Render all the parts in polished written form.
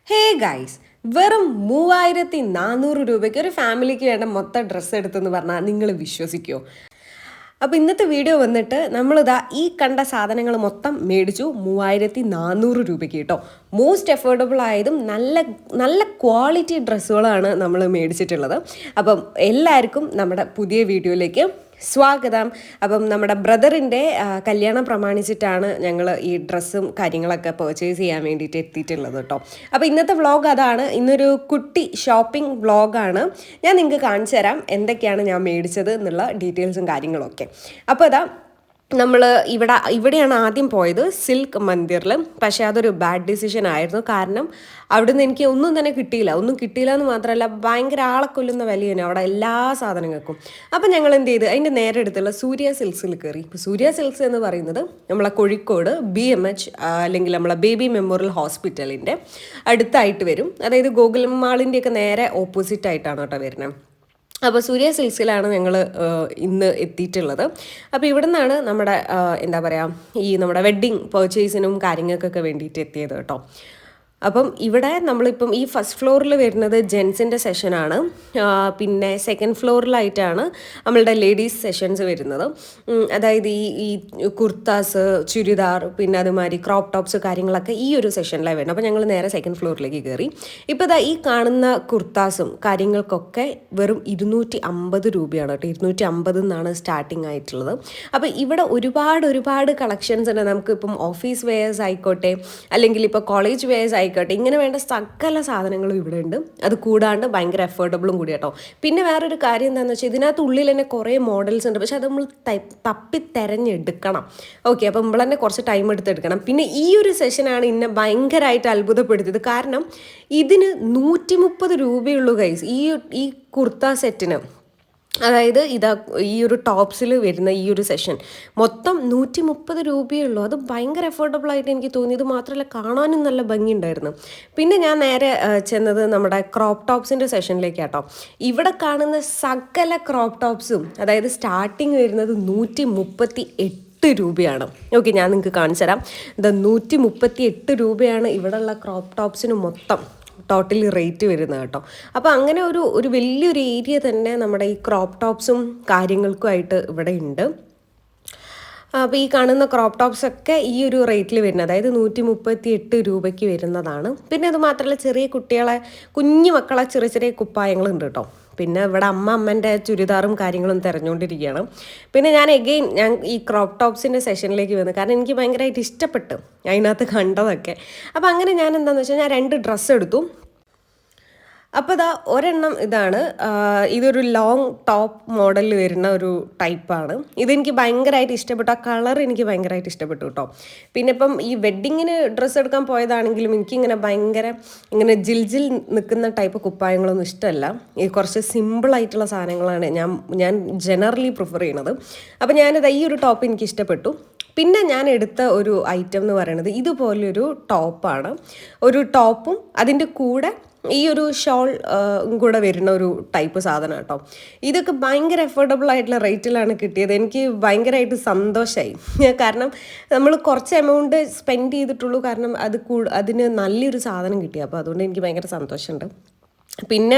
Hey guys, വെറും 3400 രൂപയ്ക്ക് ഒരു ഫാമിലിക്ക് വേണ്ട മൊത്തം ഡ്രസ്സ് എടുത്തെന്ന് പറഞ്ഞാൽ നിങ്ങൾ വിശ്വസിക്കുമോ? അപ്പോൾ ഇന്നത്തെ വീഡിയോ വന്നിട്ട് നമ്മളിതാ ഈ കണ്ട സാധനങ്ങൾ മൊത്തം മേടിച്ചു 3400 രൂപയ്ക്ക് കേട്ടോ. മോസ്റ്റ് അഫോർഡബിൾ ആയതും നല്ല നല്ല ക്വാളിറ്റി ഡ്രസ്സുകളാണ് നമ്മൾ മേടിച്ചിട്ടുള്ളത്. അപ്പം എല്ലാവർക്കും നമ്മുടെ പുതിയ വീഡിയോയിലേക്ക് സ്വാഗതം. അപ്പം നമ്മുടെ ബ്രദറിൻ്റെ കല്യാണം പ്രമാണിച്ചിട്ടാണ് ഞങ്ങൾ ഈ ഡ്രസ്സും കാര്യങ്ങളൊക്കെ പർച്ചേസ് ചെയ്യാൻ വേണ്ടിയിട്ട് എത്തിയിട്ടുള്ളത് കേട്ടോ. അപ്പോൾ ഇന്നത്തെ വ്ളോഗ് അതാണ്. ഇന്നൊരു കുട്ടി ഷോപ്പിംഗ് വ്ളോഗാണ്. ഞാൻ നിങ്ങൾക്ക് കാണിച്ചു തരാം എന്തൊക്കെയാണ് ഞാൻ മേടിച്ചത് എന്നുള്ള ഡീറ്റെയിൽസും കാര്യങ്ങളൊക്കെ. അപ്പോൾ അതാ ഇവിടെയാണ് ആദ്യം പോയത്, സിൽക്ക് മന്ദിറിൽ. പക്ഷേ അതൊരു ബാഡ് ഡിസിഷൻ ആയിരുന്നു. കാരണം അവിടുന്ന് എനിക്ക് ഒന്നും തന്നെ കിട്ടിയില്ല എന്ന് മാത്രമല്ല ഭയങ്കര ആളെ കൊല്ലുന്ന വിലയാണ് അവിടെ എല്ലാ സാധനങ്ങൾക്കും. അപ്പം ഞങ്ങൾ എന്ത് ചെയ്ത് അതിൻ്റെ നേരെ അടുത്തുള്ള സൂര്യ സിൽക്സിൽ കയറി. ഇപ്പോൾ സൂര്യ സിൽക്സ് എന്ന് പറയുന്നത് നമ്മളെ കോഴിക്കോട് BMH അല്ലെങ്കിൽ നമ്മളെ ബേബി മെമ്മോറിയൽ ഹോസ്പിറ്റലിൻ്റെ അടുത്തായിട്ട് വരും. അതായത് ഗോകുലം മാളിൻ്റെയൊക്കെ നേരെ ഓപ്പോസിറ്റ് ആയിട്ടാണ് കേട്ടോ വരുന്നത്. അപ്പോൾ സൂര്യ സിൽക്സിലാണ് ഞങ്ങൾ ഇന്ന് എത്തിയിട്ടുള്ളത്. അപ്പോൾ ഇവിടെ നിന്നാണ് നമ്മുടെ എന്താ പറയുക നമ്മുടെ വെഡ്ഡിങ് പർച്ചേസിനും കാര്യങ്ങൾക്കൊക്കെ വേണ്ടിയിട്ട് എത്തിയത് കേട്ടോ. അപ്പം ഇവിടെ നമ്മളിപ്പം ഈ ഫസ്റ്റ് ഫ്ലോറിൽ വരുന്നത് ജെൻസിൻ്റെ സെഷനാണ്. പിന്നെ സെക്കൻഡ് ഫ്ലോറിലായിട്ടാണ് നമ്മളുടെ ലേഡീസ് സെഷൻസ് വരുന്നത്. അതായത് ഈ കുർത്താസ്, ചുരിദാർ, പിന്നെ അതുമാതിരി ക്രോപ്പ് ടോപ്സ് കാര്യങ്ങളൊക്കെ ഈ ഒരു സെഷനിലാണ് വരുന്നത്. അപ്പോൾ ഞങ്ങൾ നേരെ സെക്കൻഡ് ഫ്ലോറിലേക്ക് കയറി. ഇപ്പോൾ ഇതാ ഈ കാണുന്ന കുർത്താസും കാര്യങ്ങൾക്കൊക്കെ വെറും 250 രൂപയാണ് കേട്ടോ. 250 എന്നാണ് സ്റ്റാർട്ടിങ് ആയിട്ടുള്ളത്. അപ്പോൾ ഇവിടെ ഒരുപാട് കളക്ഷൻസ് ഉണ്ട്. നമുക്കിപ്പം ഓഫീസ് വെയേഴ്സ് ആയിക്കോട്ടെ, അല്ലെങ്കിൽ ഇപ്പോൾ കോളേജ് വെയേഴ്സ് ആയിക്കോട്ടെ, ഇങ്ങനെ വേണ്ട സകല സാധനങ്ങളും ഇവിടെ ഉണ്ട്. അത് കൂടാണ്ട് ഭയങ്കര അഫോർഡബിളും കൂടി കേട്ടോ. പിന്നെ വേറൊരു കാര്യം എന്താണെന്ന് വെച്ചാൽ ഇതിനകത്ത് ഉള്ളിൽ തന്നെ കുറേ മോഡൽസ് ഉണ്ട്. പക്ഷെ അത് നമ്മൾ തപ്പി തിരഞ്ഞെടുക്കണം. ഓക്കെ, അപ്പം നമ്മൾ തന്നെ കുറച്ച് ടൈം എടുത്തെടുക്കണം. പിന്നെ ഈ ഒരു സെഷനാണ് എന്നെ ഭയങ്കരമായിട്ട് അത്ഭുതപ്പെടുത്തിയത്. കാരണം ഇതിന് 130 രൂപയുള്ളൂ ഗൈസ്, ഈ കുർത്ത സെറ്റിന്. അതായത് ഈ ഒരു ടോപ്സിൽ വരുന്ന ഈ ഒരു സെഷൻ മൊത്തം 130 രൂപയുള്ളൂ. അത് ഭയങ്കര അഫോർഡബിൾ ആയിട്ട് എനിക്ക് തോന്നി. ഇത് മാത്രമല്ല കാണാനും നല്ല ഭംഗിയുണ്ടായിരുന്നു. പിന്നെ ഞാൻ നേരെ ചെന്നത് നമ്മുടെ ക്രോപ്പ് ടോപ്സിൻ്റെ സെഷനിലേക്കാട്ടോ. ഇവിടെ കാണുന്ന സകല ക്രോപ്പ് ടോപ്സും അതായത് സ്റ്റാർട്ടിങ് വരുന്നത് 138 രൂപയാണ്. ഓക്കെ, ഞാൻ നിങ്ങൾക്ക് കാണിച്ചു തരാം. 138 രൂപയാണ് ഇവിടെയുള്ള ക്രോപ്പ് ടോപ്സിന് മൊത്തം ടോട്ടലി റേറ്റ് വരുന്നത് കേട്ടോ. അപ്പോൾ അങ്ങനെ ഒരു വലിയൊരു ഏരിയ തന്നെ നമ്മുടെ ഈ ക്രോപ്പ് ടോപ്സും കാര്യങ്ങൾക്കുമായിട്ട് ഇവിടെ ഉണ്ട്. അപ്പോൾ ഈ കാണുന്ന ക്രോപ്പ് ടോപ്സൊക്കെ ഈ ഒരു റേറ്റിൽ വരുന്നത്, അതായത് 138 രൂപയ്ക്ക് വരുന്നതാണ്. പിന്നെ അത് മാത്രമല്ല ചെറിയ കുട്ടികളെ, കുഞ്ഞു മക്കളെ ചെറിയ കുപ്പായങ്ങളുണ്ട് കേട്ടോ. പിന്നെ ഇവിടെ അമ്മേൻ്റെ ചുരിദാറും കാര്യങ്ങളും തിരഞ്ഞുകൊണ്ടിരിക്കുകയാണ്. പിന്നെ ഞാൻ ഈ ക്രോപ്പ് ടോപ്സിൻ്റെ സെഷനിലേക്ക് വന്നു. കാരണം എനിക്ക് ഭയങ്കരമായിട്ട് ഇഷ്ടപ്പെട്ടു അതിനകത്ത് കണ്ടതൊക്കെ. അപ്പോൾ അങ്ങനെ ഞാൻ എന്താണെന്ന് വെച്ചാൽ ഞാൻ 2 ഡ്രസ്സ് എടുത്തു. അപ്പോൾ ഒരെണ്ണം ഇതാണ്. ഇതൊരു ലോങ് ടോപ്പ് മോഡലിൽ വരുന്ന ഒരു ടൈപ്പാണ്. ഇതെനിക്ക് ഭയങ്കരമായിട്ട് ഇഷ്ടപ്പെട്ടു. ആ കളർ എനിക്ക് ഭയങ്കരമായിട്ട് ഇഷ്ടപ്പെട്ടു കേട്ടോ. പിന്നെ ഇപ്പം ഈ വെഡ്ഡിങ്ങിന് ഡ്രസ്സ് എടുക്കാൻ പോയതാണെങ്കിലും എനിക്കിങ്ങനെ ഇങ്ങനെ ജിൽ നിൽക്കുന്ന ടൈപ്പ് കുപ്പായങ്ങളൊന്നും ഇഷ്ടമല്ല. ഈ കുറച്ച് സിമ്പിളായിട്ടുള്ള സാധനങ്ങളാണ് ഞാൻ ജനറലി പ്രിഫർ ചെയ്യണത്. അപ്പോൾ ഈ ഒരു ടോപ്പ് എനിക്ക് ഇഷ്ടപ്പെട്ടു. പിന്നെ ഞാൻ എടുത്ത ഒരു ഐറ്റം എന്ന് പറയുന്നത് ഇതുപോലൊരു ടോപ്പാണ്. ഒരു ടോപ്പും അതിൻ്റെ കൂടെ ഈ ഒരു ഷോൾ കൂടെ വരുന്ന ഒരു ടൈപ്പ് സാധനം കേട്ടോ. ഇതൊക്കെ ഭയങ്കര അഫോർഡബിൾ ആയിട്ടുള്ള റേറ്റിലാണ് കിട്ടിയത്. എനിക്ക് ഭയങ്കരമായിട്ട് സന്തോഷമായി. കാരണം നമ്മൾ കുറച്ച് എമൗണ്ട് സ്പെൻഡ് ചെയ്തിട്ടുള്ളൂ. കാരണം അതിന് നല്ലൊരു സാധനം കിട്ടി. അപ്പോൾ അതുകൊണ്ട് എനിക്ക് ഭയങ്കര സന്തോഷമുണ്ട്. പിന്നെ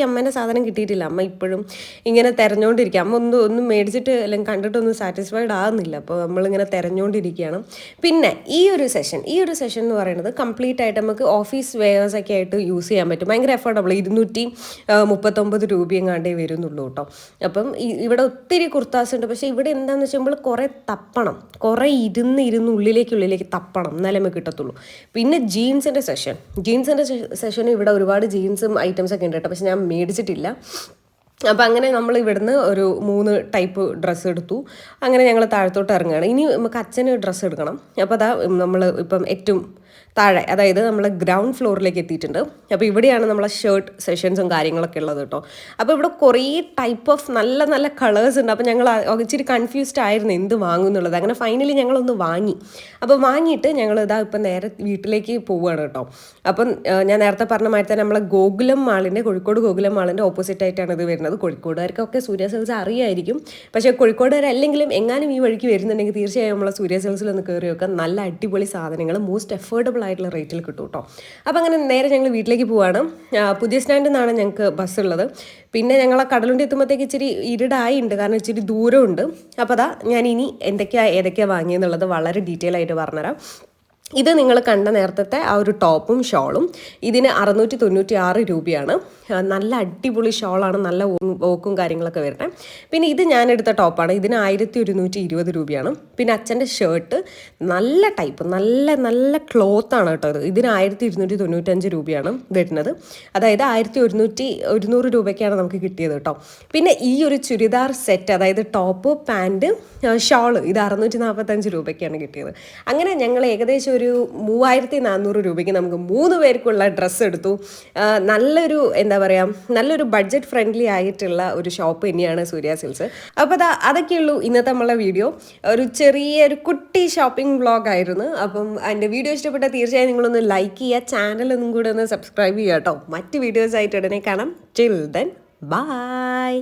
അമ്മേൻ്റെ സാധനം കിട്ടിയിട്ടില്ല. അമ്മ ഇപ്പോഴും ഇങ്ങനെ തിരഞ്ഞുകൊണ്ടിരിക്കുക. അമ്മ ഒന്നും മേടിച്ചിട്ട് അല്ലെങ്കിൽ കണ്ടിട്ടൊന്നും സാറ്റിസ്ഫൈഡ് ആകുന്നില്ല. അപ്പോൾ നമ്മളിങ്ങനെ തിരഞ്ഞുകൊണ്ടിരിക്കുകയാണ്. പിന്നെ ഈ ഒരു സെഷൻ എന്ന് പറയുന്നത് കംപ്ലീറ്റ് ആയിട്ട് നമുക്ക് ഓഫീസ് വെയേഴ്സൊക്കെ ആയിട്ട് യൂസ് ചെയ്യാൻ പറ്റും. ഭയങ്കര അഫോർഡബിൾ. 239 രൂപയെങ്ങാണ്ടേ വരുന്നുള്ളൂ കേട്ടോ. അപ്പം ഇവിടെ ഒത്തിരി കുർത്താസ് ഉണ്ട്. പക്ഷേ ഇവിടെ എന്താണെന്ന് വെച്ചാൽ നമ്മൾ കുറേ തപ്പണം, കുറേ ഇരുന്ന് ഉള്ളിലേക്ക് തപ്പണം, എന്നാലേ നമുക്ക് കിട്ടത്തുള്ളൂ. പിന്നെ ജീൻസിൻ്റെ സെഷൻ ഇവിടെ ഒരുപാട് ജീൻസും ഐറ്റംസൊക്കെ ഉണ്ട് കേട്ടോ. പക്ഷെ ഞാൻ മേടിച്ചിട്ടില്ല. അപ്പോൾ അങ്ങനെ നമ്മൾ ഇവിടുന്ന് ഒരു 3 ടൈപ്പ് ഡ്രസ്സ് എടുത്തു. അങ്ങനെ ഞങ്ങൾ താഴത്തോട്ട് ഇറങ്ങുകയാണ്. ഇനി നമുക്ക് അച്ഛന് ഡ്രസ്സ് എടുക്കണം. അപ്പോൾ നമ്മൾ ഇപ്പം ഏറ്റവും താഴെ, അതായത് നമ്മൾ ഗ്രൗണ്ട് ഫ്ലോറിലേക്ക് എത്തിയിട്ടുണ്ട്. അപ്പോൾ ഇവിടെയാണ് നമ്മളെ ഷർട്ട് സെഷൻസും കാര്യങ്ങളൊക്കെ ഉള്ളത് കേട്ടോ. അപ്പോൾ ഇവിടെ കുറേ ടൈപ്പ് ഓഫ് നല്ല നല്ല കളേഴ്സ് ഉണ്ട്. അപ്പോൾ ഞങ്ങൾ ഇച്ചിരി കൺഫ്യൂസ്ഡ് ആയിരുന്നു എന്ത് വാങ്ങും എന്നുള്ളത്. അങ്ങനെ ഫൈനലി ഞങ്ങളൊന്ന് വാങ്ങി. അപ്പോൾ വാങ്ങിയിട്ട് ഞങ്ങൾ ഇപ്പം നേരെ വീട്ടിലേക്ക് പോവുകയാണ് കേട്ടോ. അപ്പം ഞാൻ നേരത്തെ പറഞ്ഞ മാതിരി തന്നെ നമ്മളെ കോഴിക്കോട് ഗോകുലം മാളിൻ്റെ ഓപ്പോസിറ്റ് ആയിട്ടാണ് ഇത് വരുന്നത്. വരുന്നത്. കോഴിക്കോടുകാർക്കൊക്കെ സൂര്യ സിൽക്സ് അറിയായിരിക്കും. പക്ഷേ കോഴിക്കോടുകാരല്ലെങ്കിലും എങ്ങാനും ഈ വഴിക്ക് വരുന്നുണ്ടെങ്കിൽ തീർച്ചയായും നമ്മളെ സൂര്യ സിൽക്സിൽ ഒന്ന് കയറി വെക്കാം. നല്ല അടിപൊളി സാധനങ്ങൾ മോസ്റ്റ് അഫോർഡബിൾ ആയിട്ടുള്ള റേറ്റിൽ കിട്ടും കേട്ടോ. അപ്പോൾ അങ്ങനെ നേരെ ഞങ്ങൾ വീട്ടിലേക്ക് പോവാണ്. പുതിയ സ്റ്റാൻഡിൽ നിന്നാണ് ഞങ്ങൾക്ക് ബസ് ഉള്ളത്. പിന്നെ ഞങ്ങൾ ആ കടലുണ്ടി എത്തുമ്പോഴത്തേക്ക് ഇച്ചിരി ഇരുടായിട്ടുണ്ട്, കാരണം ഇച്ചിരി ദൂരമുണ്ട്. അപ്പോൾ അതാ ഞാൻ ഇനി ഏതൊക്കെയാണ് വാങ്ങിയെന്നുള്ളത് വളരെ ഡീറ്റെയിൽ ആയിട്ട് പറഞ്ഞുതരാം. ഇത് നിങ്ങൾ കണ്ട നേരത്തെ ആ ഒരു ടോപ്പും ഷോളും ഇതിന് 696 രൂപയാണ്. നല്ല അടിപൊളി ഷോളാണ്, നല്ല വോക്കും കാര്യങ്ങളൊക്കെ വരുന്നത്. പിന്നെ ഇത് ഞാനെടുത്ത ടോപ്പാണ്, ഇതിന് 1120 രൂപയാണ്. പിന്നെ അച്ഛൻ്റെ ഷർട്ട് നല്ല ടൈപ്പ്, നല്ല നല്ല ക്ലോത്താണ് കേട്ടോ. ഇതിന് 1295 രൂപയാണ് വരുന്നത്. അതായത് 1100 രൂപയ്ക്കാണ് നമുക്ക് കിട്ടിയത് കേട്ടോ. പിന്നെ ഈ ഒരു ചുരിദാർ സെറ്റ്, അതായത് ടോപ്പ് പാൻറ്റ് ഷോള്, ഇത് 645 രൂപയ്ക്കാണ് കിട്ടിയത്. അങ്ങനെ ഞങ്ങൾ ഏകദേശം ഒരു 3400 രൂപയ്ക്ക് നമുക്ക് 3 പേർക്കുള്ള ഡ്രസ്സ് എടുത്തു. നല്ലൊരു എന്താ പറയുക, നല്ലൊരു ബഡ്ജറ്റ് ഫ്രണ്ട്ലി ആയിട്ടുള്ള ഒരു ഷോപ്പ് തന്നെയാണ് സൂര്യ സിൽക്സ്. അപ്പോൾ അതൊക്കെയുള്ളൂ ഇന്നത്തെ നമ്മളെ വീഡിയോ. ഒരു ചെറിയൊരു കുട്ടി ഷോപ്പിംഗ് വ്ളോഗ് ആയിരുന്നു. അപ്പം എൻ്റെ വീഡിയോ ഇഷ്ടപ്പെട്ടാൽ തീർച്ചയായും നിങ്ങളൊന്ന് ലൈക്ക് ചെയ്യുക, ചാനലൊന്നും കൂടെ ഒന്ന് സബ്സ്ക്രൈബ് ചെയ്യുക കേട്ടോ. മറ്റ് വീഡിയോസ് ആയിട്ട് ഉടനെ കാണാം. Till then bye.